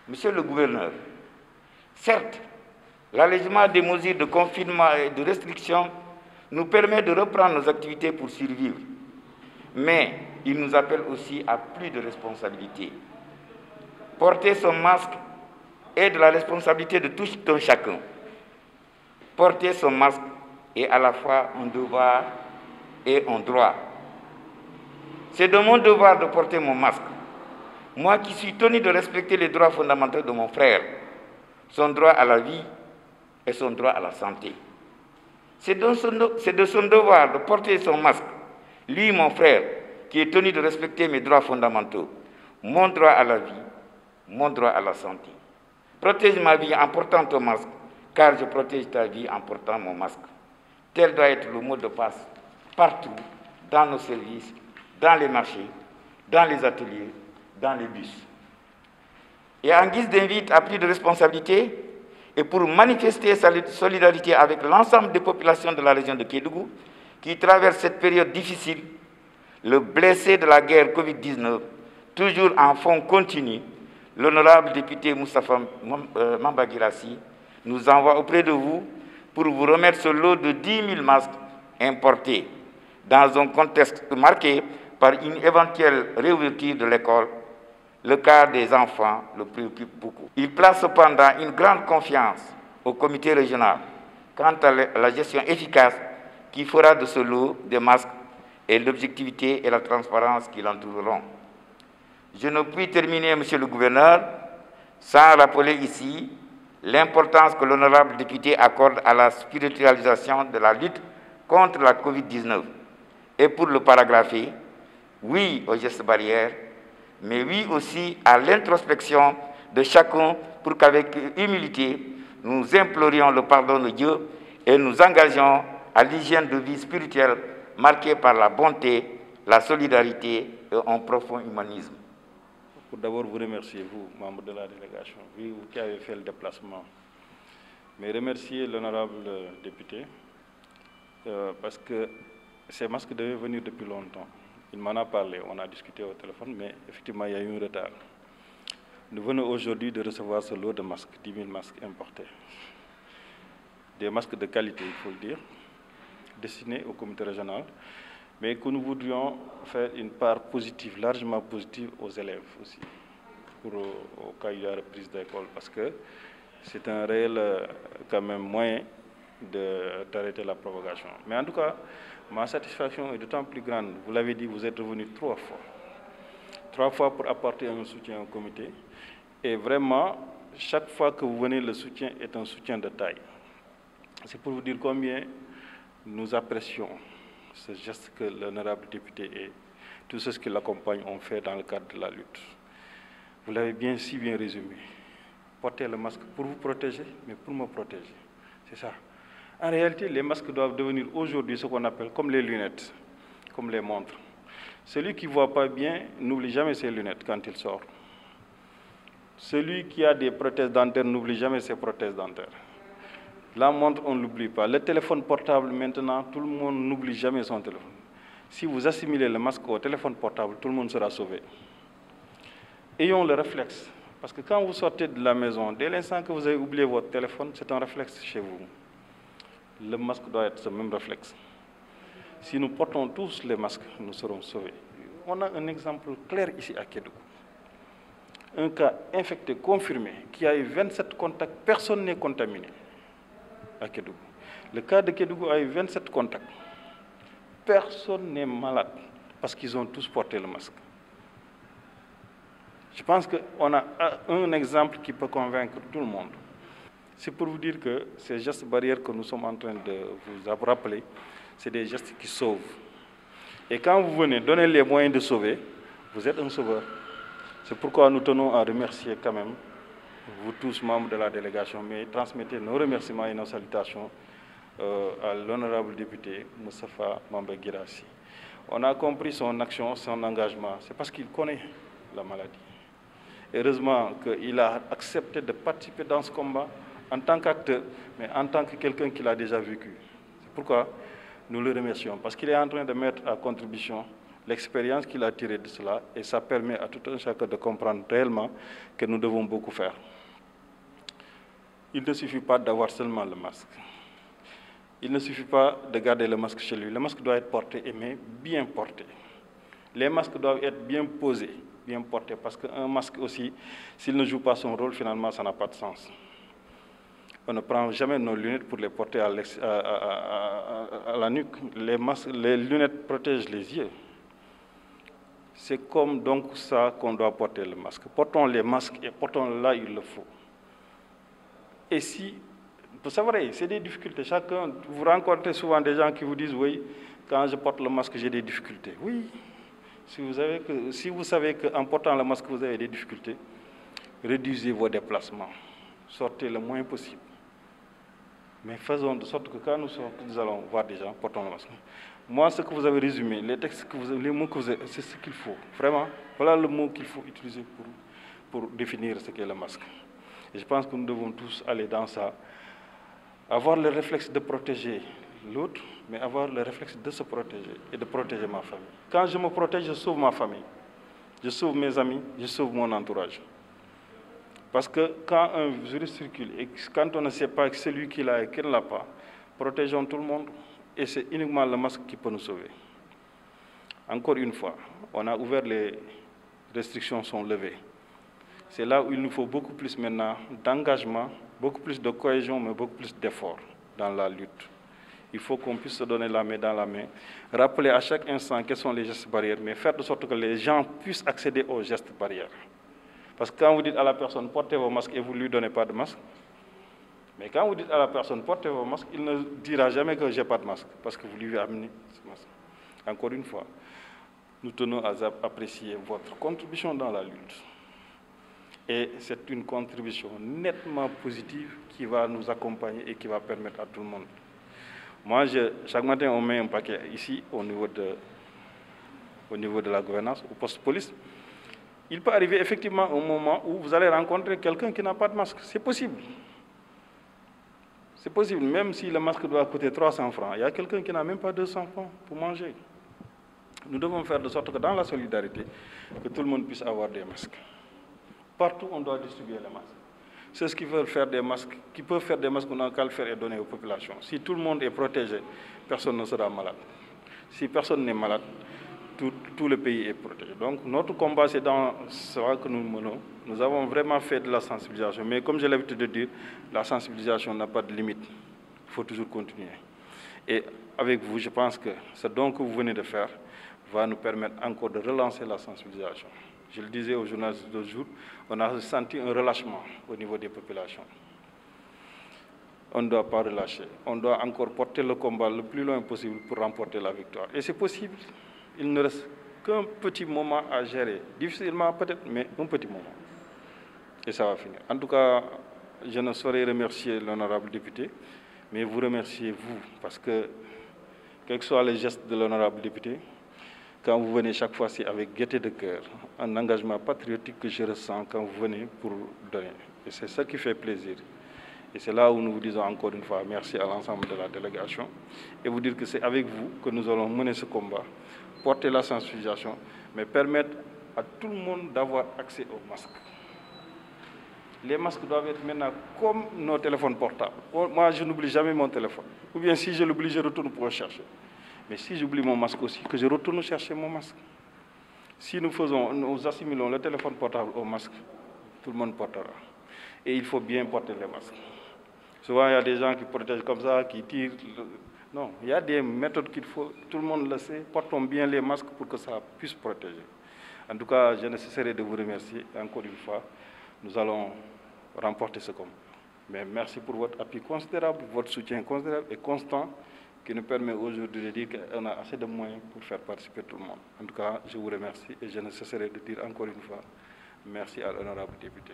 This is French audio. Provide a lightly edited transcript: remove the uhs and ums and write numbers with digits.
Monsieur le gouverneur, certes, l'allègement des mesures de confinement et de restriction nous permet de reprendre nos activités pour survivre. Mais il nous appelle aussi à plus de responsabilité. Porter son masque est de la responsabilité de tout un chacun. Porter son masque est à la fois un devoir et un droit. C'est de mon devoir de porter mon masque. Moi qui suis tenu de respecter les droits fondamentaux de mon frère, son droit à la vie et son droit à la santé. C'est de son devoir de porter son masque, lui, mon frère, qui est tenu de respecter mes droits fondamentaux, mon droit à la vie, mon droit à la santé. Protège ma vie en portant ton masque, car je protège ta vie en portant mon masque. Tel doit être le mot de passe partout, dans nos services, dans les marchés, dans les ateliers, dans les bus. Et en guise d'invite à plus de responsabilité, et pour manifester sa solidarité avec l'ensemble des populations de la région de Kédougou, qui traversent cette période difficile, le blessé de la guerre Covid-19, toujours en fond continu, l'honorable député Moustapha Mamba Guirassy nous envoie auprès de vous pour vous remettre ce lot de 10 000 masques importés dans un contexte marqué par une éventuelle réouverture de l'école. Le cas des enfants le préoccupe beaucoup. Il place cependant une grande confiance au comité régional quant à la gestion efficace qui fera de ce lot des masques et l'objectivité et la transparence qui l'entoureront. Je ne puis terminer, Monsieur le gouverneur, sans rappeler ici l'importance que l'honorable député accorde à la spiritualisation de la lutte contre la Covid-19. Et pour le paragrapher, oui aux gestes barrières, mais oui aussi à l'introspection de chacun pour qu'avec humilité, nous implorions le pardon de Dieu et nous engageons à l'hygiène de vie spirituelle marquée par la bonté, la solidarité et un profond humanisme. Pour d'abord vous remercier, vous, membres de la délégation, vous qui avez fait le déplacement, mais remercier l'honorable député parce que ces masques devaient venir depuis longtemps. Il m'en a parlé, on a discuté au téléphone, mais effectivement, il y a eu un retard. Nous venons aujourd'hui de recevoir ce lot de masques, 10 000 masques importés. Des masques de qualité, il faut le dire, destinés au comité régional, mais que nous voudrions faire une part positive, largement positive aux élèves aussi, au cas où il y a reprise d'école, parce que c'est un réel quand même moyen d'arrêter la propagation. Mais en tout cas, ma satisfaction est d'autant plus grande. Vous l'avez dit, vous êtes revenu 3 fois. 3 fois pour apporter un soutien au comité. Et vraiment, chaque fois que vous venez, le soutien est un soutien de taille. C'est pour vous dire combien nous apprécions ce geste que l'honorable député et tous ceux qui l'accompagnent ont fait dans le cadre de la lutte. Vous l'avez si bien résumé. Porter le masque pour vous protéger, mais pour me protéger. C'est ça. En réalité, les masques doivent devenir aujourd'hui ce qu'on appelle comme les lunettes, comme les montres. Celui qui ne voit pas bien n'oublie jamais ses lunettes quand il sort. Celui qui a des prothèses dentaires n'oublie jamais ses prothèses dentaires. La montre, on ne l'oublie pas. Le téléphone portable, maintenant, tout le monde n'oublie jamais son téléphone. Si vous assimilez le masque au téléphone portable, tout le monde sera sauvé. Ayons le réflexe. Parce que quand vous sortez de la maison, dès l'instant que vous avez oublié votre téléphone, c'est un réflexe chez vous. Le masque doit être ce même réflexe. Si nous portons tous les masques, nous serons sauvés. On a un exemple clair ici à Kédougou. Un cas infecté confirmé qui a eu 27 contacts, personne n'est contaminé à Kédougou. Le cas de Kédougou a eu 27 contacts. Personne n'est malade parce qu'ils ont tous porté le masque. Je pense qu'on a un exemple qui peut convaincre tout le monde. C'est pour vous dire que ces gestes barrières que nous sommes en train de vous rappeler, c'est des gestes qui sauvent. Et quand vous venez donner les moyens de sauver, vous êtes un sauveur. C'est pourquoi nous tenons à remercier quand même, vous tous membres de la délégation, mais transmettez nos remerciements et nos salutations à l'honorable député Moustapha Mamba Guirassy. On a compris son action, son engagement. C'est parce qu'il connaît la maladie. Heureusement qu'il a accepté de participer dans ce combat en tant qu'acteur, mais en tant que quelqu'un qui l'a déjà vécu. C'est pourquoi nous le remercions, parce qu'il est en train de mettre à contribution l'expérience qu'il a tirée de cela, et ça permet à tout un chacun de comprendre réellement que nous devons beaucoup faire. Il ne suffit pas d'avoir seulement le masque. Il ne suffit pas de garder le masque chez lui. Le masque doit être porté, mais bien porté. Les masques doivent être bien posés, bien portés, parce qu'un masque aussi, s'il ne joue pas son rôle, finalement, ça n'a pas de sens. On ne prend jamais nos lunettes pour les porter à la nuque. Les lunettes protègent les yeux. C'est comme donc ça qu'on doit porter le masque. Portons les masques et portons là où il le faut. Et si, c'est vrai, c'est des difficultés. Chacun, vous rencontrez souvent des gens qui vous disent, oui, quand je porte le masque, j'ai des difficultés. Oui, si vous savez qu'en portant le masque, vous avez des difficultés, réduisez vos déplacements. Sortez le moins possible. Mais faisons de sorte que quand nous allons voir des gens, portons le masque. Moi, ce que vous avez résumé, les textes que vous avez, les mots que vous avez, c'est ce qu'il faut. Vraiment, voilà le mot qu'il faut utiliser pour définir ce qu'est le masque. Et je pense que nous devons tous aller dans ça. Avoir le réflexe de protéger l'autre, mais avoir le réflexe de se protéger et de protéger ma famille. Quand je me protège, je sauve ma famille. Je sauve mes amis, je sauve mon entourage. Parce que quand un virus circule et quand on ne sait pas que celui qui l'a et qui ne l'a pas, protégeons tout le monde. Et c'est uniquement le masque qui peut nous sauver. Encore une fois, on a ouvert, les restrictions sont levées. C'est là où il nous faut beaucoup plus maintenant d'engagement, beaucoup plus de cohésion, mais beaucoup plus d'efforts dans la lutte. Il faut qu'on puisse se donner la main dans la main, rappeler à chaque instant quels sont les gestes barrières, mais faire de sorte que les gens puissent accéder aux gestes barrières. Parce que quand vous dites à la personne, portez vos masques et vous ne lui donnez pas de masque, mais quand vous dites à la personne, portez vos masques, il ne dira jamais que je n'ai pas de masque, parce que vous lui avez amené ce masque. Encore une fois, nous tenons à apprécier votre contribution dans la lutte. Et c'est une contribution nettement positive qui va nous accompagner et qui va permettre à tout le monde. Moi, chaque matin, on met un paquet ici, au niveau de la gouvernance, au poste de police. Il peut arriver effectivement un moment où vous allez rencontrer quelqu'un qui n'a pas de masque. C'est possible. C'est possible, même si le masque doit coûter 300 francs. Il y a quelqu'un qui n'a même pas 200 francs pour manger. Nous devons faire de sorte que dans la solidarité, que tout le monde puisse avoir des masques. Partout, on doit distribuer les masques. C'est ce qui veut faire des masques, qui peuvent faire des masques, on n'a qu'à le faire et donner aux populations. Si tout le monde est protégé, personne ne sera malade. Si personne n'est malade, tout le pays est protégé. Donc notre combat, c'est dans ce que nous menons. Nous avons vraiment fait de la sensibilisation. Mais comme j'ai l'habitude de dire, la sensibilisation n'a pas de limite. Il faut toujours continuer. Et avec vous, je pense que ce don que vous venez de faire va nous permettre encore de relancer la sensibilisation. Je le disais aux journalistes de jour, on a senti un relâchement au niveau des populations. On ne doit pas relâcher. On doit encore porter le combat le plus loin possible pour remporter la victoire. Et c'est possible. Il ne reste qu'un petit moment à gérer. Difficilement peut-être, mais un petit moment. Et ça va finir. En tout cas, je ne saurais remercier l'honorable député, mais vous remerciez vous, parce que, quels que soient les gestes de l'honorable député, quand vous venez chaque fois, c'est avec gaieté de cœur, un engagement patriotique que je ressens quand vous venez pour donner. Et c'est ça qui fait plaisir. Et c'est là où nous vous disons encore une fois merci à l'ensemble de la délégation et vous dire que c'est avec vous que nous allons mener ce combat, porter la sensibilisation, mais permettre à tout le monde d'avoir accès aux masques. Les masques doivent être maintenant comme nos téléphones portables. Moi, je n'oublie jamais mon téléphone. Ou bien si je l'oublie, je retourne pour le chercher. Mais si j'oublie mon masque aussi, que je retourne chercher mon masque. Si nous assimilons le téléphone portable au masque, tout le monde portera. Et il faut bien porter les masques. Souvent, il y a des gens qui protègent comme ça, qui tirent. Non, il y a des méthodes qu'il faut, tout le monde le sait. Portons bien les masques pour que ça puisse protéger. En tout cas, je ne cesserai de vous remercier. Encore une fois, nous allons remporter ce combat. Mais merci pour votre appui considérable, votre soutien considérable et constant, qui nous permet aujourd'hui de dire qu'on a assez de moyens pour faire participer tout le monde. En tout cas, je vous remercie et je ne cesserai de dire encore une fois merci à l'honorable député.